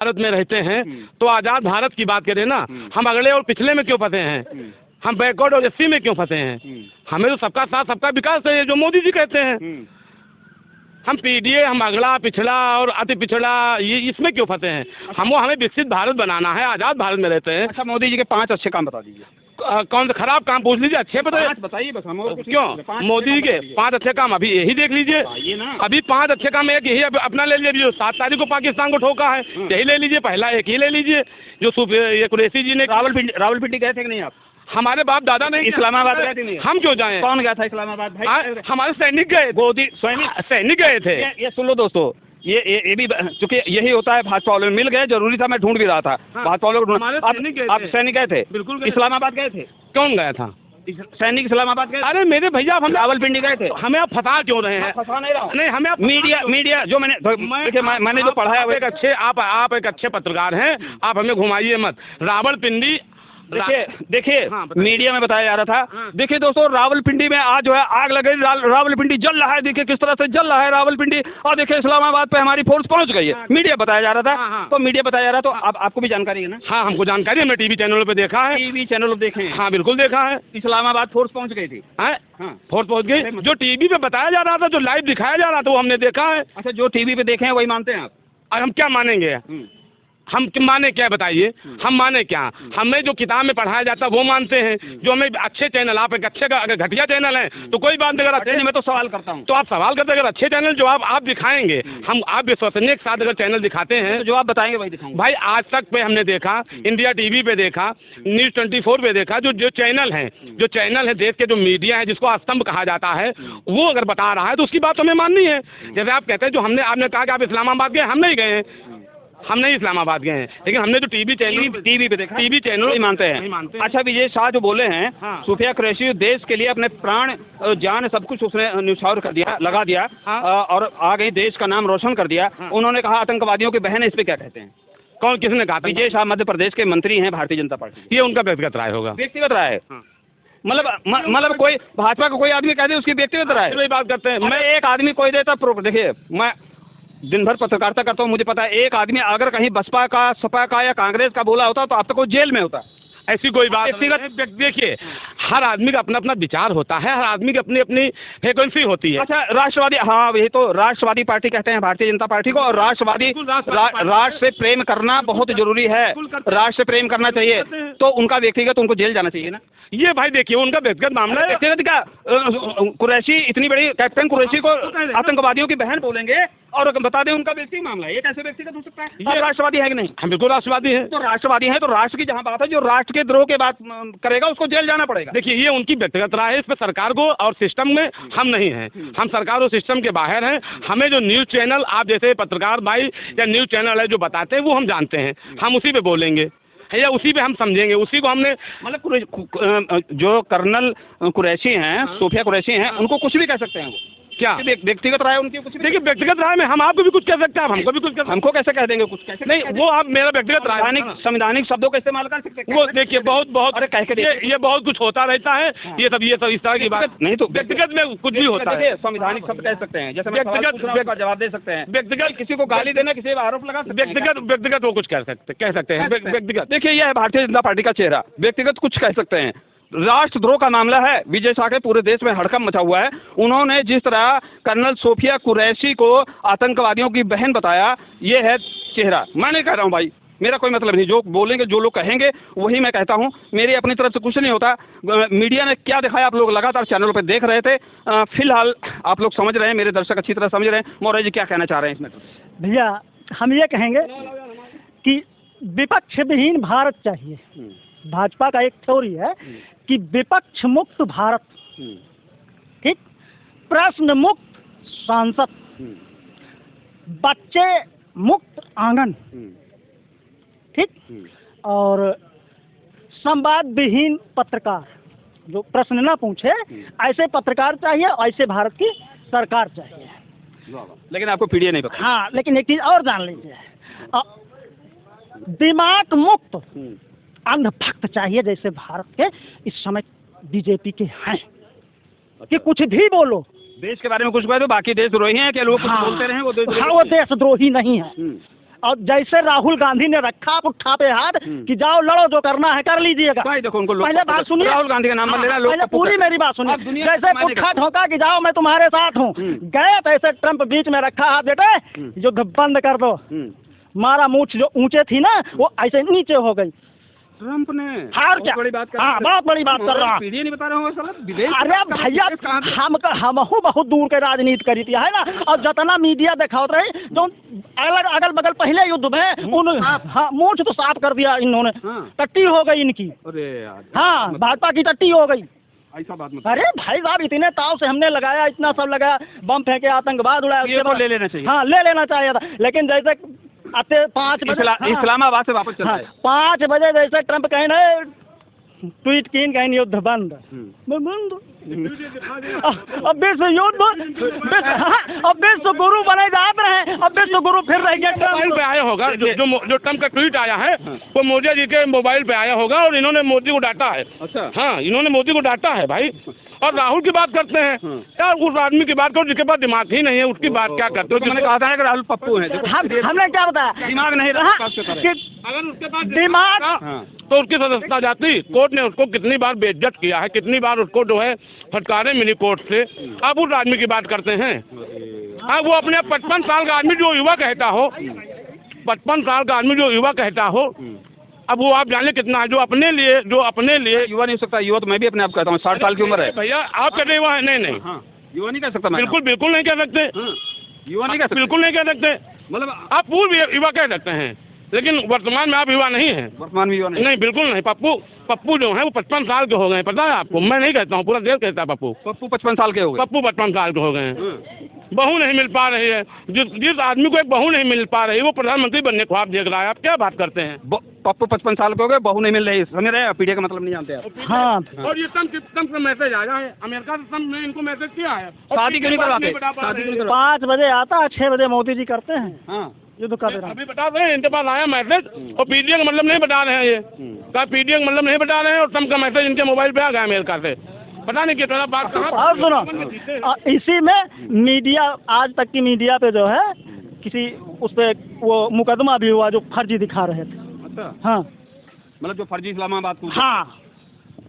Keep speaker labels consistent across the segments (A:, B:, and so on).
A: भारत में रहते हैं तो आज़ाद भारत की बात करें ना, हम अगले और पिछले में क्यों फंसे हैं? हम बैकवर्ड और एससी में क्यों फंसे हैं? हमें तो सबका साथ सबका विकास है जो मोदी जी कहते हैं। हम पीडीए, हम अगला पिछड़ा और अति पिछड़ा, ये इसमें क्यों फंसे हैं? हमें विकसित भारत बनाना है, आज़ाद भारत में रहते हैं।
B: अच्छा, मोदी जी के 5 अच्छे काम बता दीजिए।
A: कौन से खराब काम पूछ लीजिए, अच्छे
B: बताइए बस। हम
A: क्यों मोदी जी के 5 अच्छे काम अभी यही देख लीजिए। अभी 5 अच्छे काम, एक यही अपना ले लीजिए, जो 7 तारीख को पाकिस्तान को ठोका है, यही ले लीजिए। पहला एक ही ले लीजिए जो ये कुरैशी जी ने।
B: रावलपिंडी गए थे कि नहीं आप?
A: हमारे बाप दादा नहीं
B: इस्लामाबाद गए थे? नहीं, हम
A: क्यों जाए?
B: कौन गया था इस्लामाबाद भाई?
A: हमारे सैनिक गए, सैनिक गए थे।
B: ये सुन लो दोस्तों, ये भी क्योंकि यही होता है, भाजपा वालों मिल गए, जरूरी था, मैं ढूंढ भी रहा था। भाजपा वालों को आप सैनिक गए थे?
A: बिल्कुल।
B: इस्लामाबाद गए थे?
A: कौन गया था?
B: सैनिक इस्लामाबाद गए?
A: अरे मेरे भैया, हम
B: रावलपिंडी गए थे।
A: हमें आप फंसा क्यों रहे हैं?
B: फंसा नहीं रहा हूं।
A: नहीं, हमें
B: मीडिया जो मैंने जो पढ़ा है वो
A: आप एक अच्छे पत्रकार हैं, आप हमें घुमाइए मत। रावलपिंडी
B: देखिए मीडिया में बताया जा रहा था। देखिए दोस्तों, रावलपिंडी में आज जो है आग लग गई, रावलपिंडी जल रहा है। देखिए किस तरह से जल रहा है रावलपिंडी, और देखिए इस्लामाबाद पे हमारी फोर्स पहुंच गई है। मीडिया बताया जा रहा था। तो मीडिया बताया जा रहा, तो आपको भी जानकारी है ना?
A: हाँ, हमको जानकारी है, मैं टीवी चैनलों पे देखा है।
B: टीवी चैनल देखे?
A: हाँ बिल्कुल देखा है।
B: इस्लामाबाद फोर्स पहुंच गई थी?
A: फोर्स पहुंच गई, जो टीवी पे बताया जा रहा था, जो लाइव दिखाया जा रहा था, वो हमने देखा है।
B: अच्छा, जो टीवी पे देखे हैं वही मानते हैं आप?
A: और हम क्या मानेंगे? हम माने क्या बताइए? हम माने क्या? हमें जो किताब में पढ़ाया जाता है वो मानते हैं। जो हमें अच्छे चैनल, आप एक अच्छे का अगर घटिया चैनल है तो कोई बात नहीं, अगर अच्छे
B: मैं तो सवाल करता हूँ।
A: तो आप सवाल करते हैं, अगर अच्छे चैनल जो आप दिखाएंगे, हम आप विश्वसनीय के साथ अगर चैनल दिखाते हैं
B: तो जो आप बताएंगे वही दिखाऊंगा।
A: भाई आज तक पे हमने देखा, इंडिया टीवी पे देखा, न्यूज़ 24 पे देखा, जो चैनल है देश के, जो मीडिया है जिसको स्तंभ कहा जाता है, वो अगर बता रहा है तो उसकी बात हमें माननी है। जैसे आप कहते हैं, जो आपने कहा कि आप इस्लामाबाद गए, हम नहीं गए हैं, हम नहीं इस्लामाबाद गए हैं, लेकिन हमने जो टीवी पे देखा, टीवी चैनल
B: मानते हैं। अच्छा, विजय शाह जो बोले हैं, सूफिया कुरैशी देश के लिए अपने प्राण जान सब कुछ उसने न्यौछावर कर दिया, लगा दिया, और आ गई, देश का नाम रोशन कर दिया। उन्होंने कहा आतंकवादियों की बहन है, इस पे क्या कहते हैं?
A: कौन, किसने कहा?
B: विजय शाह मध्य प्रदेश के मंत्री हैं भारतीय जनता पार्टी।
A: ये उनका व्यक्तिगत राय होगा।
B: व्यक्तिगत राय है? मतलब कोई भाजपा का कोई आदमी कह दे उसकी व्यक्तिगत राय?
A: वही बात करते हैं।
B: मैं एक आदमी कोई देता, देखिए मैं दिन भर पत्रकारिता करता हूँ, मुझे पता है एक आदमी अगर कहीं बसपा का, सपा का या कांग्रेस का बोला होता तो अब तक वो जेल में होता।
A: ऐसी कोई बात व्यक्तिगत, देखिए हर आदमी का अपना अपना विचार होता है, हर आदमी की अपनी अपनी फ्रिक्वेंसी होती है।
B: अच्छा, राष्ट्रवादी, हाँ यही तो राष्ट्रवादी पार्टी कहते हैं भारतीय जनता पार्टी को, और राष्ट्रवादी राष्ट्र से प्रेम करना बहुत जरूरी है, राष्ट्र से प्रेम करना चाहिए, तो उनका व्यक्तिगत उनको जेल जाना चाहिए ना?
A: ये भाई देखिए उनका व्यक्तिगत मामला है।
B: व्यक्तिगत का कुरैशी, इतनी बड़ी कैप्टन कुरैशी को आतंकवादियों की बहन बोलेंगे और बता दें उनका व्यक्तिगत मामला है, ये कैसे व्यक्तिगत हो सकता है? ये राष्ट्रवादी है कि नहीं?
A: हम बिल्कुल राष्ट्रवादी हैं।
B: तो राष्ट्रवादी हैं तो राष्ट्र की जहाँ बात है, जो राष्ट्र के द्रोह के बात करेगा उसको जेल जाना पड़ेगा।
A: देखिए ये उनकी व्यक्तिगत राय है, इस पर सरकार को और सिस्टम में हम नहीं हैं, हम सरकार और सिस्टम के बाहर हैं। हमें जो न्यूज़ चैनल, आप जैसे पत्रकार भाई या न्यूज़ चैनल है जो बताते हैं वो हम जानते हैं, हम उसी पे बोलेंगे या उसी पे हम समझेंगे, उसी को हमने
B: मतलब जो कर्नल कुरैशी हैं, सूफिया कुरैशी हैं, उनको कुछ भी कह सकते हैं वो? क्या व्यक्तिगत राय उनकी कुछ?
A: देखिए व्यक्तिगत राय में हम आपको भी कुछ कह सकते हैं, आप हमको भी कुछ
B: हमको कैसे कह देंगे कुछ? कैसे
A: नहीं, वो आप मेरा व्यक्तिगत राय,
B: संवैधानिक शब्दों का इस्तेमाल कर सकते हैं।
A: वो देखिए बहुत अरे कह के ये बहुत कुछ होता रहता है, ये सब इस तरह की बात
B: नहीं। तो
A: व्यक्तिगत में कुछ भी होता है।
B: संवैधानिक शब्द कह सकते हैं, जैसे व्यक्तिगत जवाब दे सकते हैं, व्यक्तिगत किसी को गाली देना, किसी पर आरोप लगा,
A: व्यक्तिगत वो कुछ कह सकते हैं व्यक्तिगत।
B: देखिए यह है भारतीय जनता पार्टी का चेहरा, व्यक्तिगत कुछ कह सकते हैं। राष्ट्रद्रोह का मामला है, विजय शाह के पूरे देश में हड़कंप मचा हुआ है। उन्होंने जिस तरह कर्नल सूफिया कुरैशी को आतंकवादियों की बहन बताया, ये है चेहरा। मैं नहीं कह रहा हूँ भाई, मेरा कोई मतलब नहीं, जो बोलेंगे, जो लोग कहेंगे वही मैं कहता हूँ, मेरी अपनी तरफ से कुछ नहीं होता। मीडिया ने क्या दिखाया आप लोग लगातार चैनलों पर देख रहे थे। फिलहाल आप लोग समझ रहे हैं, मेरे दर्शक अच्छी तरह समझ रहे हैं। मौर्य जी क्या कहना चाह रहे हैं इसमें?
C: भैया हम ये कहेंगे कि विपक्ष विहीन भारत चाहिए। भाजपा का एक थ्योरी है कि विपक्ष मुक्त भारत, ठीक, प्रश्न मुक्त सांसद, बच्चे मुक्त आंगन, ठीक, और संवाद विहीन पत्रकार, जो प्रश्न ना पूछे, ऐसे पत्रकार चाहिए, ऐसे भारत की सरकार चाहिए।
B: लेकिन आपको पीडीए नहीं पता।
C: हाँ, लेकिन एक चीज और जान लीजिए, दिमाग मुक्त अंधभक्त चाहिए, जैसे भारत के इस समय बीजेपी के हैं कि कुछ भी बोलो,
B: देश के बारे में कुछ बोलो, बाकी देशद्रोही हैं कि लोग कुछ बोलते रहे, वो
C: देशद्रोही नहीं है। और जैसे राहुल गांधी ने रखा आप उठा पे हाथ कि जाओ लड़ो, जो करना है कर लीजिएगा।
B: भाई देखो उनको
C: पहले बात सुनिए,
B: राहुल गांधी का नाम मत लेना, लोग
C: पहले पूरी मेरी बात सुनिए।
B: दुनिया
C: जैसे पुट्ठा ठोका कि जाओ मैं तुम्हारे साथ हूँ, गए तो ऐसे ट्रम्प बीच में रखा हाथ, बेटे जो बंद कर दो, मारा मूछ जो ऊंचे थी ना वो ऐसे नीचे हो गई।
B: ट्रम्प ने
C: हार क्या,
B: बड़ी बात कर
C: हाँ बहुत बड़ी बात कर रहा।
B: पीढ़ी नहीं बता रहे होंगे साला, विदेश
C: अरे भैया हमहू बहुत दूर के राजनीति करी थी है ना, और जितना मीडिया दिखावत रही जो अगल बगल पहले युद्ध में उन हाँ मूछ तो साफ कर दिया इन्होंने, टट्टी हो गई इनकी।
B: अरे यार,
C: हाँ भाजपा की टट्टी हो गई।
B: ऐसा बात मत।
C: अरे भाई साहब इतने ताव से हमने लगाया, इतना सब लगाया, बम फेंके, आतंकवाद उड़ाया,
B: ये तो ले लेना चाहिए।
C: हाँ ले लेना चाहिए था, लेकिन जैसे आते 5 बजे
B: इस्लामाबाद से वापस चला है।
C: 5 बजे जैसे ट्रम्प कहे ना ट्वीट कीन कहीं युद्ध बंद बंद, अब विश्व युद्ध, अब विश्व गुरु बने जाते रहे, अब विश्व गुरु फिर रह गया।
A: मोबाइल पे आया होगा जो ट्रम्प का ट्वीट आया है वो मोदी जी के मोबाइल पे आया होगा और इन्होंने मोदी को डांटा है।
B: अच्छा
A: हाँ, इन्होंने मोदी को डांटा है भाई। और राहुल की बात करते हैं यार, उस आदमी की बात करो जिसके पास दिमाग ही नहीं है, उसकी बात क्या करते हो?
B: मैंने कहा था कि राहुल पप्पू है,
C: हमने क्या बताया,
B: दिमाग नहीं रहा।
A: अगर उसके पास
C: दिमाग
A: तो उसकी सदस्यता जाती। कोर्ट ने उसको कितनी बार बेइज्जत किया है, कितनी बार उसको जो है फटकारे मिली कोर्ट से। अब उस आदमी की बात करते हैं। अब वो अपने 55 साल का आदमी जो युवा कहता हो, 55 साल का आदमी जो युवा कहता हो, अब वो आप जाने कितना है जो अपने लिए
B: युवा नहीं हो सकता। युवा तो मैं भी अपने आप कहता हूँ, 60 साल की उम्र है
A: भैया। आप कहते युवा है? नहीं
B: युवा नहीं कह सकता।
A: बिल्कुल बिल्कुल नहीं कह सकते,
B: युवा नहीं कह सकते,
A: बिल्कुल नहीं कह सकते।
B: मतलब
A: आप पूर्व युवा कह सकते हैं, लेकिन वर्तमान में आप युवा नहीं हैं।
B: वर्तमान में युवा
A: नहीं, बिल्कुल नहीं। पप्पू जो है वो 55 साल के हो गए, पता है आपको? मैं नहीं कहता हूँ, पूरा देश कहता है पप्पू 55 साल के हो गए। पप्पू 55 साल के हो गए हैं। बहू नहीं मिल पा रही है, जिस आदमी को एक बहू नहीं मिल पा रही वो प्रधानमंत्री बनने ख्वाब देख रहा है। आप क्या बात करते हैं? पप्पू 55 साल के हो गए, बहू नहीं मिल रही, समझ रहे हैं? पीढ़ी का मतलब नहीं जानते आप।
C: हाँ,
A: और ये ट्रम्प का मैसेज आया है, अमेरिका से ट्रम्प ने इनको मैसेज किया है।
B: शादी क्यों नहीं करवाते?
C: 5 बजे आता, 6 बजे मोदी जी करते हैं।
B: हाँ
C: ये तो कर रहा
A: अभी बता रहे हैं, इनके पास आया मैसेज और पीडीए का मतलब नहीं बता रहे हैं। ये क्या पीडीए का मतलब नहीं बता रहे हैं, और ट्रम्प का मैसेज इनके मोबाइल पे आ गया अमेरिका से। पता नहीं कितना बात कहाँ।
C: और सुनो, इसी में मीडिया, आज तक की मीडिया पे जो है किसी उस पे वो मुकदमा भी हुआ जो फर्जी दिखा रहे थे।
B: अच्छा
C: हाँ,
B: मतलब जो फर्जी इस्लामाबाद को।
C: हाँ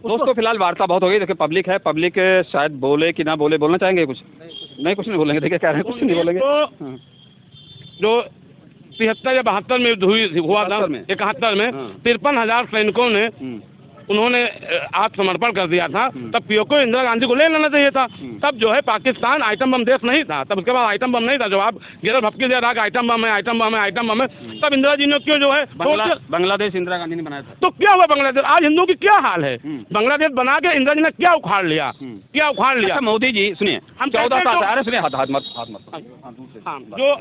B: दोस्तों फिलहाल वार्ता बहुत हो गई। देखिए पब्लिक है, पब्लिक शायद बोले कि ना बोले, बोलना चाहेंगे कुछ? नहीं, कुछ नहीं बोलेंगे। देखिए कह रहे हैं कुछ नहीं बोलेंगे।
A: जो 73 या 72 में युद्ध हुआ था, 71 में 53,000 सैनिकों ने उन्होंने आत्मसमर्पण कर दिया था। तब पीओके इंदिरा गांधी को ले लेना चाहिए था। तब जो है पाकिस्तान आइटम बम देश नहीं था, तब उसके बाद आइटम बम नहीं था। जब आप गिरल भपकी दे रहा कि आइटम बम है, आइटम बम है, आइटम बम है, तब इंदिरा जी ने क्यों जो है
B: बांग्लादेश इंदिरा गांधी ने बनाया था।
A: तो क्या हुआ बांग्लादेश? आज हिंदुओं की क्या हाल है? बांग्लादेश बना के इंदिरा जी ने क्या उखाड़ लिया, क्या उखाड़ लिया?
B: मोदी जी सुनिए, हम 14 साल, अरे सुनिए, हाथ मत।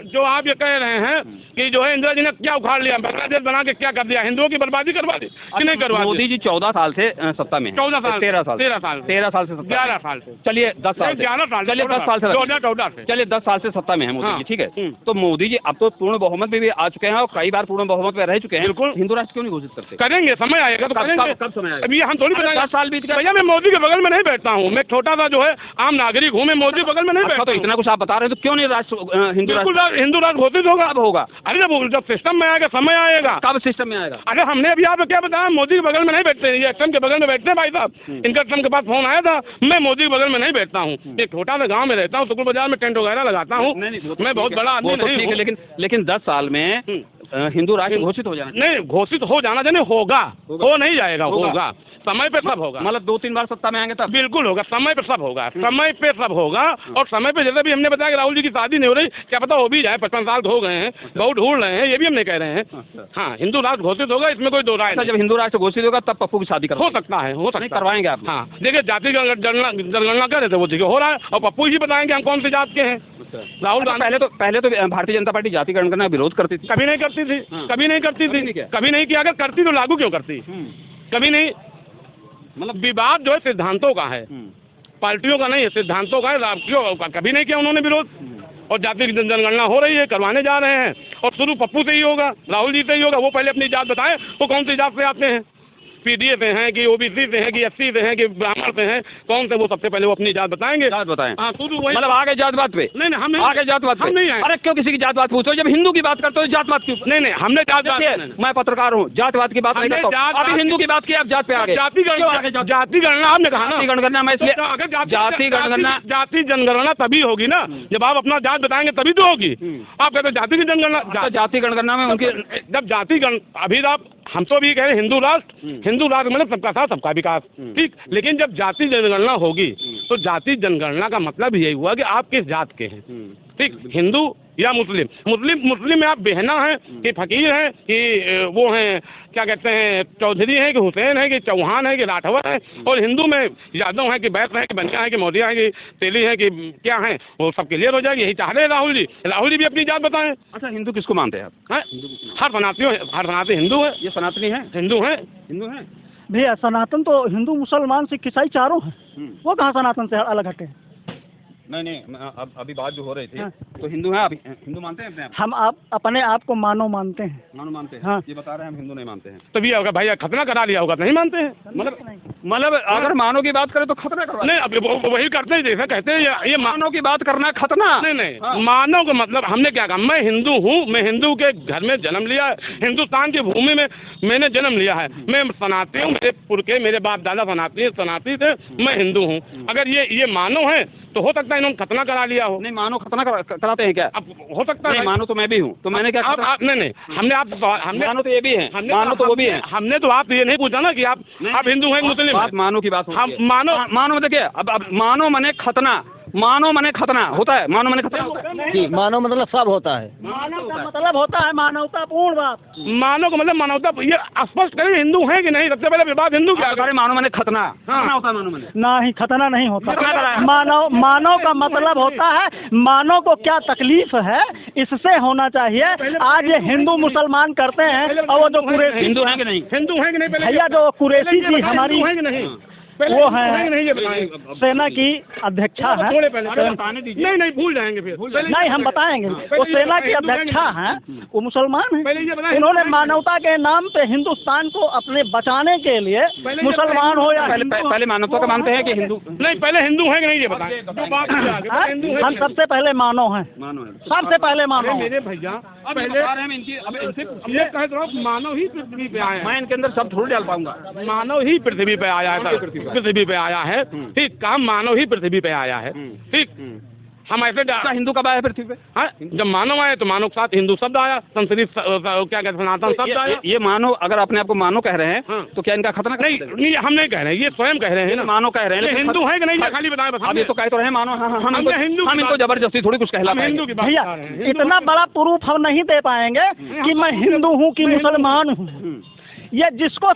A: जो आप ये कह रहे हैं कि जो है इंदिरा जी ने क्या उखाड़ लिया, बांग्लादेश बना के क्या कर दिया? हिंदुओं की बर्बादी करवा दी कि नहीं करवा दी?
B: मोदी जी 14 साल से सत्ता में, 13 साल से 11 साल से, चलिए 10 साल, 11 साल, चलिए 10 साल से, 14 से, चलिए 10 साल से सत्ता में है मोदी जी, ठीक है। तो मोदी जी अब तो पूर्ण बहुमत में भी आ चुके हैं और कई बार पूर्ण बहुमत में रह चुके हैं। बिल्कुल, हिंदू राष्ट्र क्यों नहीं घोषित करते? करेंगे, समय आएगा तो करेंगे। कब समय आएगा? अभी हम थोड़ी बताएंगे। 10 साल बीत गए भैया, मैं मोदी के बगल में नहीं बैठता हूँ, मैं छोटा सा जो है आम नागरिक हूँ, मैं मोदी के बगल में नहीं बैठता। तो इतना कुछ आप बता रहे हैं तो क्यों नहीं हिंदू राष्ट्र घोषित होगा? अब होगा। अरे जब सिस्टम में आएगा, समय आएगा। कब सिस्टम में आएगा? अरे हमने अभी आपको क्या बताया, मोदी के बगल में नहीं बैठते, ये ट्रम्प के बगल में बैठते हैं भाई साहब। इनका ट्रम्प के पास फोन आया था, मैं मोदी के बगल में नहीं बैठता हूँ, एक छोटा सा गांव में रहता हूँ, शुक्र बाजार में टेंट वगैरह लगाता हूँ। मैं बहुत बड़ा आदमी नहीं हूँ, लेकिन 10 साल में हिंदू राष्ट्र घोषित हो जाना, नहीं घोषित हो जाना चाहिए, होगा, हो नहीं जाएगा, होगा, समय पे सब होगा। मतलब 2-3 बार सत्ता में आएंगे तब बिल्कुल होगा, समय पे सब होगा, समय पे सब होगा। और समय पे जैसे भी हमने बताया कि राहुल जी की शादी नहीं हो रही, क्या पता हो भी जाए, 55 साल हो गए हैं, बहुत ढूंढ रहे हैं, ये भी हम नहीं कह रहे हैं। हाँ, हिंदू राष्ट्र घोषित होगा, इसमें कोई दो राय नहीं। जब हिंदू राष्ट्र घोषित होगा तब पप्पू की शादी हो सकता है, हो सकता है, करवाएंगे आप। हाँ, देखिए जाति जनगणना कर रहे थे, वो देखिए हो रहा है, और पप्पू ही बताएंगे हम कौन सी जात के हैं। राहुल गांधी पहले तो भारतीय जनता पार्टी जाति गणना का विरोध करती थी, कभी नहीं करती थी, कभी नहीं करती थी, कभी नहीं किया। अगर करती तो लागू क्यों करती? कभी नहीं। मतलब विवाद जो है सिद्धांतों का है, पार्टियों का नहीं है, सिद्धांतों का है। क्यों कभी नहीं किया उन्होंने विरोध? और जाति की जनगणना हो रही है, करवाने जा रहे हैं, और शुरू पप्पू से ही होगा, राहुल जी से ही होगा। वो पहले अपनी जात बताएं, वो कौन सी जात से आते हैं,
A: पीडीए से हैं कि ओबीसी से हैं कि एससी से हैं कि ब्राह्मण से हैं, कौन से वो सबसे पहले वो अपनी जात बताएंगे।
B: जात बताएं,
A: हाँ शुरू वही
B: मतलब आगे जात बात पे।
A: नहीं हम
B: आगे जात बात
A: हम
B: पे
A: नहीं आए।
B: अरे क्यों किसी की जात बात पूछो, जब हिंदू की बात करते हो जात बात क्यों?
A: नहीं हमने जात
B: मैं पत्रकार हूँ, जातवाद की बात नहीं करता हूँ। अभी हिंदू की बात की, आप जात पे आ गए।
A: जाति गणना आपने कहा ना,
B: जाति जनगणना मैं इसलिए जाति जनगणना
A: जाति जनगणना तभी होगी ना जब आप अपना जात बताएंगे तभी तो होगी। आप कहते हैं जाति की जनगणना,
B: जाति जनगणना में उनकी
A: जब जाति अभी आप हम तो भी कह रहे हैं हिंदू राष्ट्र मतलब सबका साथ सबका विकास, ठीक। लेकिन जब जाति जनगणना होगी तो जाति जनगणना का मतलब यही हुआ कि आप किस जात के हैं, ठीक। हिंदू या मुस्लिम में आप बेहना हैं कि फकीर हैं कि वो हैं क्या कहते हैं चौधरी हैं कि हुसैन हैं कि चौहान हैं कि राठौर हैं, और हिंदू में यादव हैं कि बैस हैं कि बनिया हैं कि मौर्या हैं कि तेली हैं कि क्या हैं, वो सब क्लियर हो जाएगी। यही चाह रहे हैं राहुल जी भी अपनी जात बताएं।
B: अच्छा हिंदू किसको मानते हैं आप?
A: हर सनातनी हिंदू है।
B: ये सनातनी है,
A: हिंदू है
C: भैया। सनातन तो हिंदू मुसलमान सिख ईसाई चारों हैं, वो कहाँ सनातन से अलग हटे?
B: नहीं अभी बात जो हो रही थी तो हिंदू हैं आप, हिंदू मानते हैं अपने आप?
C: हम आप अपने आप को मानव मानते हैं।
B: मानव मानते हैं?
C: हाँ।
B: ये बता रहे हैं हम हिंदू नहीं मानते हैं।
A: तभी होगा भाई, खतना करा लिया होगा, नहीं मानते हैं
B: मतलब अगर मानव की बात करें तो खतना करवा
A: नहीं, अब वही करते हैं जैसा कहते हैं ये
B: मानव की बात करना खतना
A: नहीं मानव का मतलब हमने क्या कहा, मैं हिंदू हूँ, मैं हिंदू के घर में जन्म लिया, हिंदुस्तान की भूमि में मैंने जन्म लिया है, मैं सनातनी हूँ, मेरे पुरखे मेरे बाप दादा सनातनी थे, मैं हिंदू हूँ। अगर ये मानव है तो हो सकता है इन्होंने खतना करा लिया हो।
B: नहीं मानव खतना कराते हैं क्या? अब
A: हो सकता है।
B: मानो तो मैं भी हूँ, तो मैंने क्या
A: नहीं हमने
B: मानो तो ये भी है, मानो तो वो भी है।
A: हमने तो आप ये नहीं पूछा ना कि आप हिंदू हैं मुस्लिम हैं।
B: मानो की बात
A: हम मानो
B: देखिए अब मानो मने खतना, मानो मने खतना होता है, मानो मने खतना होता है
C: जी, मानव मतलब सब होता है। मानव का मतलब होता है मानवता पूर्ण बात।
A: मानव का मतलब मानवता, ये स्पष्ट करें हिंदू है कि नहीं। सबसे पहले बात हिंदू क्या
B: है? मानो मने खतना होता है, मानो मने
C: नहीं, खतना नहीं होता। मानव का मतलब होता है मानव को क्या तकलीफ है इससे होना चाहिए। आज ये हिंदू मुसलमान करते हैं, और वो जो कुरैशी
B: हिंदू है कि नहीं
C: भैया, जो कुरैशी जी हमारी
A: है कि नहीं
C: वो है सेना की अध्यक्षा है।
A: नहीं भूल जाएंगे फिर।
C: नहीं हम बताएंगे, वो सेना की अध्यक्षा हैं, वो मुसलमान हैं। उन्होंने मानवता के नाम पे हिंदुस्तान को अपने बचाने के लिए, मुसलमान हो या
B: पहले मानवता का मानते हैं कि हिंदू?
A: नहीं पहले हिंदू है कि नहीं ये बताएं।
C: हम सबसे पहले मानव हैं, सबसे पहले मानव।
A: मेरे भैया मानव ही पृथ्वी पे आया है,
B: मैं इनके अंदर सब थोड़ी डाल पाऊंगा।
A: मानव ही पृथ्वी पे आया है, पृथ्वी पे आया है, ठीक। काम मानव ही पृथ्वी पे आया है, ठीक। हम ऐसे
B: हिंदू कब आया पृथ्वी पे?
A: हाँ, जब मानव आए तो मानव के साथ हिंदू शब्द आया, संस्कृत क्या कहते सनातन शब्द आया।
B: ये मानव, अगर अपने आप को मानव कह रहे हैं तो क्या इनका खतना?
A: नहीं हम नहीं कह रहे हैं, ये स्वयं कह रहे हैं ना।
B: मानव कह रहे हैं,
A: हिंदू है कि नहीं खाली बताएं बस।
B: अब ये तो कह तो रहे हैं मानव। हम इनको जबरदस्ती थोड़ी कुछ कहला
A: हिंदू की
C: भैया, इतना बड़ा प्रूफ हम नहीं दे पाएंगे कि मैं हिंदू हूँ कि मुसलमान हूँ। ये जिसको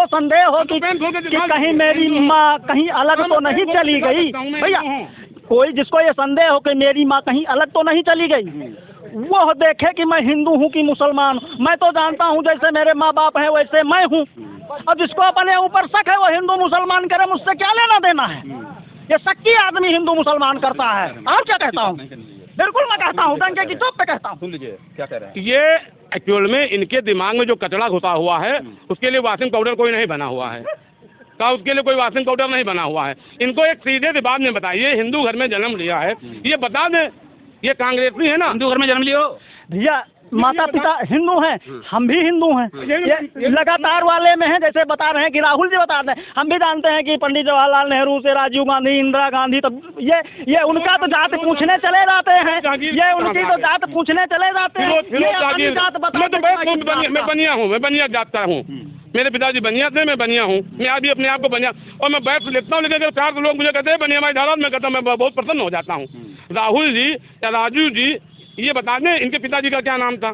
C: संदेह हो कि कहीं मेरी माँ कहीं अलग तो नहीं चली गई, भैया कोई जिसको ये संदेह हो कि मेरी माँ कहीं अलग तो नहीं चली गई, वो देखे कि मैं हिंदू हूँ कि मुसलमान। मैं तो जानता हूँ जैसे मेरे माँ बाप हैं वैसे मैं हूँ, और जिसको अपने ऊपर शक है वो हिंदू मुसलमान करे, मुझसे क्या लेना देना है। ये शक्की आदमी हिंदू मुसलमान करता है। और क्या कहता हूँ? बिल्कुल मैं कहता हूँ, डंके की चोट पे कहता हूँ।
B: सुन लीजिए क्या कह रहे हैं।
A: ये एक्चुअल में इनके दिमाग में जो कचरा घुसा हुआ है उसके लिए वॉशिंग पाउडर कोई नहीं बना हुआ है, उसके लिए कोई वॉशिंग पाउडर नहीं बना हुआ है। इनको एक सीधे से बात में बताइए, हिंदू घर में जन्म लिया है, ये बता दें ये कांग्रेसी है ना।
B: हिंदू घर में जन्म लियो
C: भैया, माता पिता हिंदू हैं, हम भी हिंदू हैं। ये लगातार वाले में है, जैसे बता रहे हैं कि राहुल जी बता रहे हैं। हम भी जानते हैं कि पंडित जवाहरलाल नेहरू से राजीव गांधी, इंदिरा गांधी, तो ये उनका तो जात पूछने चले जाते हैं, ये उनकी तो जात पूछने चले जाते हैं।
A: मैं बनिया हूँ, मैं बनिया जात का हूँ, मेरे पिताजी बनिया थे, मैं बनिया हूँ, मैं अभी अपने आप को बनिया, और मैं बैठ लेता हूँ। लेकिन चार लोग मुझे कहते हैं बनिया भाई में कहता हूँ, मैं बहुत प्रसन्न हो जाता हूँ। राहुल जी या राजू जी ये बता दें इनके पिताजी का क्या नाम था?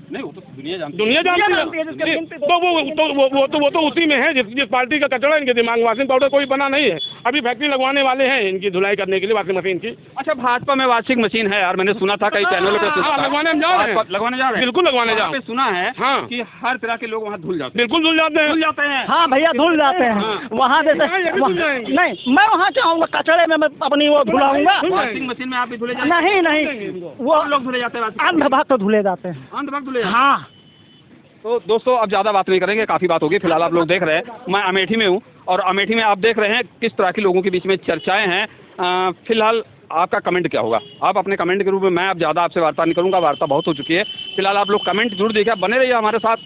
B: नहीं वो तो दुनिया जानती
A: है। तो वो तो उसी में है जिस पार्टी का कचरा इनके दिमाग में। वॉशिंग पाउडर कोई बना नहीं है, अभी फैक्ट्री लगवाने वाले हैं इनकी धुलाई करने के लिए वॉशिंग मशीन की।
B: अच्छा भाजपा में वॉशिंग मशीन है यार, मैंने सुना था कई चैनलों पे।
A: लगवाने हम जा रहे हैं,
B: लगवाने जा रहे हैं, बिल्कुल
A: लगवाने जा रहे हैं।
B: सुना है
A: हाँ
B: कि हर तरह के लोग वहाँ धुल जाते हैं।
A: बिल्कुल धुल जाते हैं।
C: हाँ भैया धुल जाते हैं वहाँ जैसे। नहीं मैं वहाँ चाहूँगा कचरे में मैं अपनी वो धुलाऊंगा।
B: वॉशिंग मशीन में आप भी धुले?
C: नहीं वो
B: लोग धुले जाते हैं,
C: अंधभक्त धुले जाते हैं।
B: अंधभक्त धुले?
C: हाँ
B: तो दोस्तों अब ज़्यादा बात नहीं करेंगे, काफ़ी बात होगी। फिलहाल आप लोग देख रहे हैं मैं अमेठी में हूँ और अमेठी में आप देख रहे हैं किस तरह के लोगों के बीच में चर्चाएं हैं। फिलहाल आपका कमेंट क्या होगा? आप अपने कमेंट के रूप में, मैं अब ज़्यादा आपसे वार्ता नहीं करूँगा, वार्ता बहुत हो चुकी है। फिलहाल आप लोग कमेंट जरूर देखिए, बने रहिए हमारे साथ।